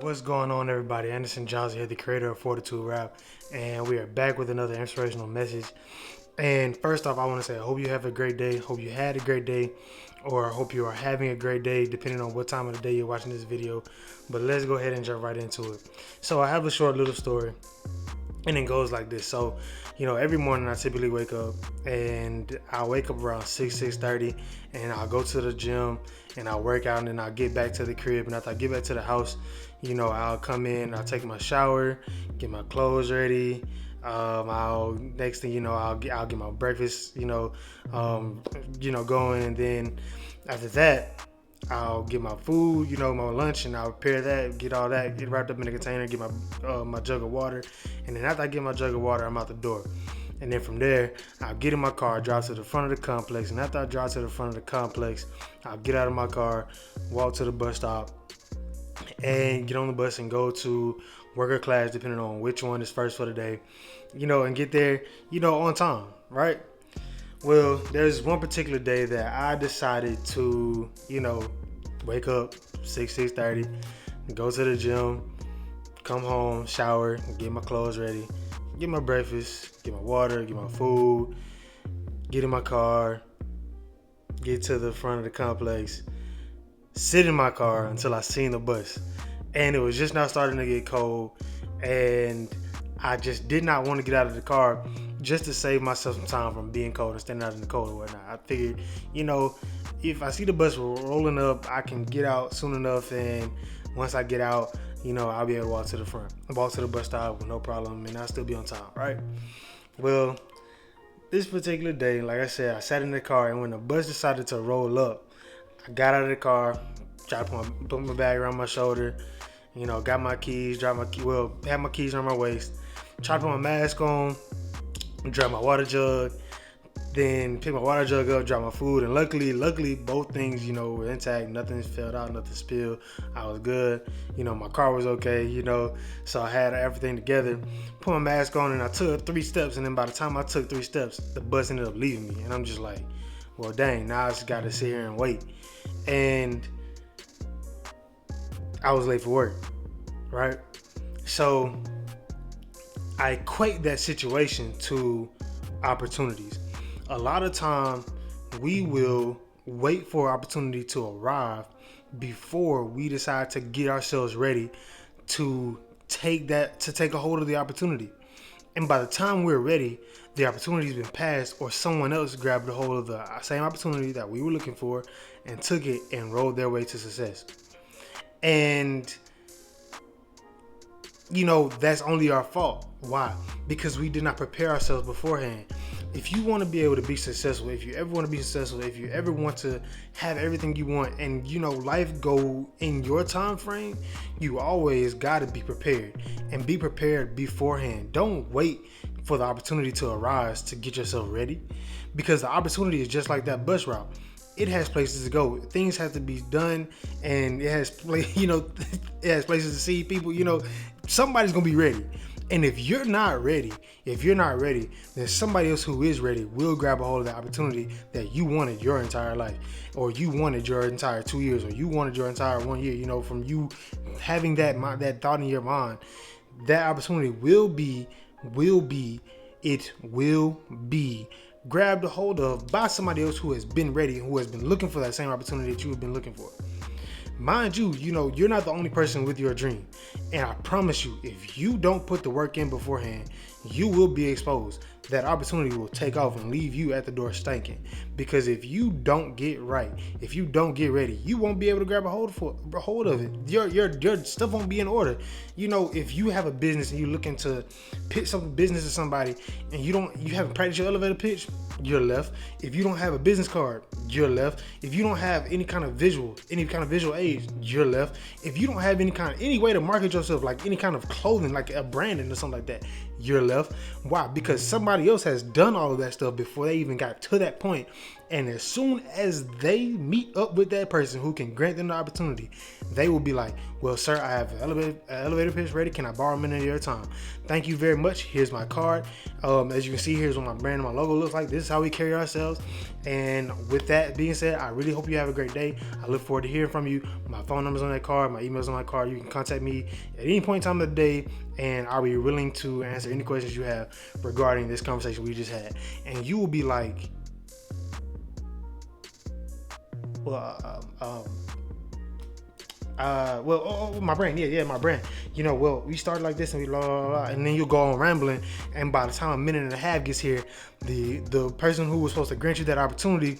What's going on, everybody? Anderson Giles here, the creator of Fortitude Rap, and we are back with another inspirational message. And first off, I want to say I hope you have a great day, hope you had a great day, or I hope you are having a great day, depending on what time of the day you're watching this video. But let's go ahead and jump right into it. So I have a short little story, and it goes like this. So, every morning I typically wake up, and I wake up around 6:30, and I'll go to the gym, and I'll work out, and then I'll get back to the crib. And after I get back to the house, I'll come in, I'll take my shower, get my clothes ready. I'll get my breakfast, going, and then after that, I'll get my food, my lunch, and I'll prepare that, get all that, get wrapped up in a container, get my jug of water, and then after I get my jug of water, I'm out the door. And then from there, I'll get in my car, drive to the front of the complex, and after I drive to the front of the complex, I'll get out of my car, walk to the bus stop, and get on the bus and go to worker class, depending on which one is first for the day, and get there, on time, right? Well, there's one particular day that I decided to, wake up 6:30, go to the gym, come home, shower, get my clothes ready, get my breakfast, get my water, get my food, get in my car, get to the front of the complex, sit in my car until I seen the bus. And it was just now starting to get cold, and I just did not want to get out of the car just to save myself some time from being cold and standing out in the cold and whatnot. I figured, if I see the bus rolling up, I can get out soon enough, and once I get out, I'll be able to walk to the bus stop with no problem, and I'll still be on time, right? Well, this particular day, like I said, I sat in the car, and when the bus decided to roll up, I got out of the car, tried to put my bag around my shoulder, got my keys, had my keys around my waist, tried to put my mask on, drop my water jug, then pick my water jug up, drop my food, and luckily both things, were intact. Nothing fell out, nothing spilled. I was good. My car was okay, so I had everything together. Put my mask on, and I took 3 steps, and then by the time I took 3 steps, the bus ended up leaving me, and I'm just like, well, dang, now I just got to sit here and wait. And I was late for work, right? So I equate that situation to opportunities. A lot of time we will wait for an opportunity to arrive before we decide to get ourselves ready to take a hold of the opportunity. And by the time we're ready, the opportunity's been passed, or someone else grabbed a hold of the same opportunity that we were looking for and took it and rolled their way to success. And that's only our fault. Why? Because we did not prepare ourselves beforehand. If you want to be able to be successful, if you ever want to be successful, if you ever want to have everything you want, and life go in your time frame, you always got to be prepared, and be prepared beforehand. Don't wait for the opportunity to arise to get yourself ready, because the opportunity is just like that bus route. It has places to go. Things have to be done, and it has places to see people. Somebody's gonna be ready. And if you're not ready, then somebody else who is ready will grab a hold of the opportunity that you wanted your entire life, or you wanted your entire 2 years, or you wanted your entire 1 year. From you having that thought in your mind, that opportunity will be grabbed a hold of by somebody else who has been ready and who has been looking for that same opportunity that you have been looking for. Mind you, you're not the only person with your dream. And I promise you, if you don't put the work in beforehand, you will be exposed. That opportunity will take off and leave you at the door stinking. Because if you don't get right, if you don't get ready, you won't be able to grab a hold of it. Your stuff won't be in order. If you have a business and you're looking to pitch some business to somebody, and you haven't practiced your elevator pitch, you're left. If you don't have a business card, you're left. If you don't have any kind of visual aids, you're left. If you don't have any way to market yourself, like any kind of clothing, like a branding or something like that, you're left. Why? Because somebody else has done all of that stuff before they even got to that point, And as soon as they meet up with that person who can grant them the opportunity, they will be like, well, sir, I have an elevator pitch ready. Can I borrow a minute of your time? Thank you very much. Here's my card. As you can see, here's what my brand and my logo looks like. This is how we carry ourselves. And with that being said, I really hope you have a great day. I look forward to hearing from you. My phone number's on that card. My email's on my card. You can contact me at any point in time of the day, and I'll be willing to answer any questions you have regarding this conversation we just had. And you will be like, my brand, my brand. We started like this and we blah, and then you'll go on rambling, and by the time a minute and a half gets here, the person who was supposed to grant you that opportunity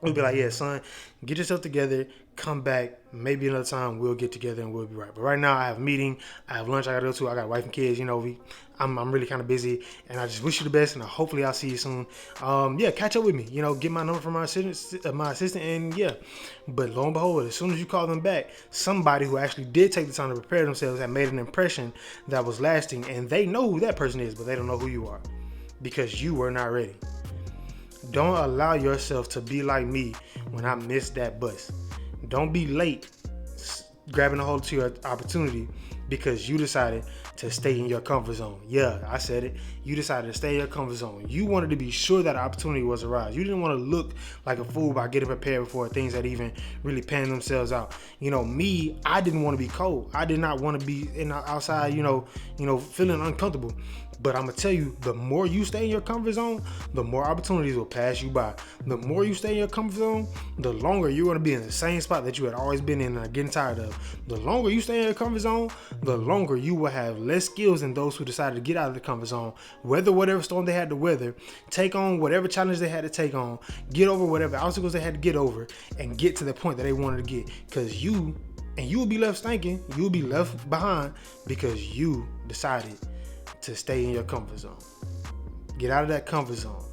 will be like, yeah, son, get yourself together, come back, maybe another time we'll get together and we'll be right. But right now I have a meeting, I have lunch I gotta go to, I got a wife and kids, I'm really kind of busy, and I just wish you the best, and hopefully I'll see you soon. Catch up with me, get my number from my assistant, and yeah. But lo and behold, as soon as you call them back, somebody who actually did take the time to prepare themselves and made an impression that was lasting, and they know who that person is, but they don't know who you are because you were not ready. Don't allow yourself to be like me when I missed that bus. Don't be late grabbing a hold to your opportunity because you decided to stay in your comfort zone. Yeah, I said it. You decided to stay in your comfort zone. You wanted to be sure that opportunity was arise. You didn't want to look like a fool by getting prepared before things that even really pan themselves out. Me, I didn't want to be cold. I did not want to be outside, feeling uncomfortable. But I'm going to tell you, the more you stay in your comfort zone, the more opportunities will pass you by. The more you stay in your comfort zone, the longer you're going to be in the same spot that you had always been in and are getting tired of. The longer you stay in your comfort zone, the longer you will have less skills than those who decided to get out of the comfort zone, weather whatever storm they had to weather, take on whatever challenge they had to take on, get over whatever obstacles they had to get over, and get to the point that they wanted to get. Because you will be left stinking, you'll be left behind because you decided to stay in your comfort zone. Get out of that comfort zone.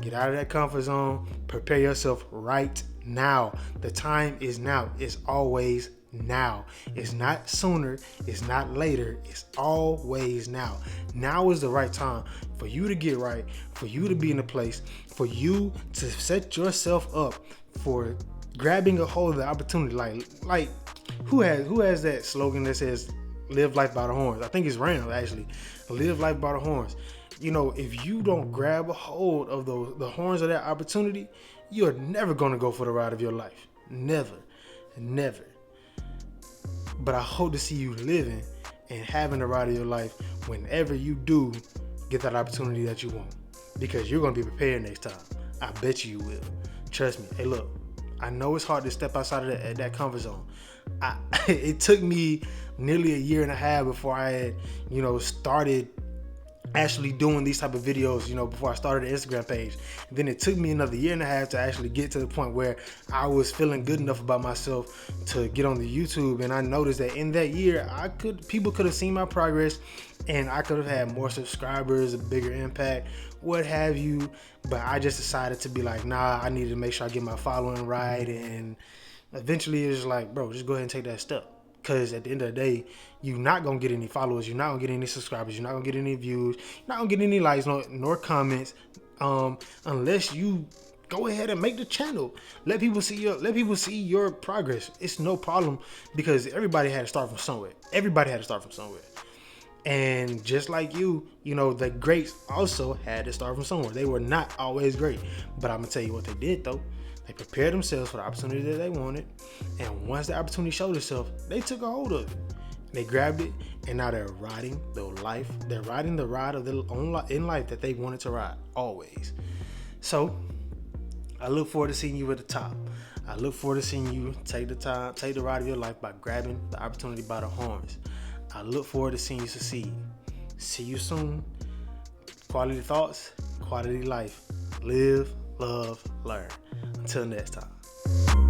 Get out of that comfort zone. Prepare yourself right now. The time is now. It's always now. It's not sooner. It's not later. It's always now. Now is the right time for you to get right, for you to be in a place, for you to set yourself up for grabbing a hold of the opportunity. Like who has that slogan that says live life by the horns? I think it's Randall, actually. Live life by the horns. If you don't grab a hold of the horns of that opportunity, you're never going to go for the ride of your life. Never. But I hope to see you living and having the ride of your life whenever you do get that opportunity that you want, because you're going to be prepared next time. I bet you will. Trust me. Hey, look, I know it's hard to step outside of that comfort zone. It took me nearly a year and a half before I had, started actually doing these type of videos, before I started the Instagram page. And then it took me another year and a half to actually get to the point where I was feeling good enough about myself to get on the YouTube. And I noticed that in that year, people could have seen my progress, and I could have had more subscribers, a bigger impact, what have you. But I just decided to be like, nah, I need to make sure I get my following right. And eventually it was like, bro, just go ahead and take that step. Because at the end of the day, you're not going to get any followers. You're not going to get any subscribers. You're not going to get any views. You're not going to get any likes nor comments unless you go ahead and make the channel. Let people see your progress. It's no problem, because everybody had to start from somewhere. And just like you, the greats also had to start from somewhere. They were not always great. But I'm going to tell you what they did, though. They prepared themselves for the opportunity that they wanted. And once the opportunity showed itself, they took a hold of it. They grabbed it, and now they're riding the life. They're riding the ride of their own in life that they wanted to ride, always. So, I look forward to seeing you at the top. I look forward to seeing you take the ride of your life by grabbing the opportunity by the horns. I look forward to seeing you succeed. See you soon. Quality thoughts, quality life. Live, love, learn. Until next time.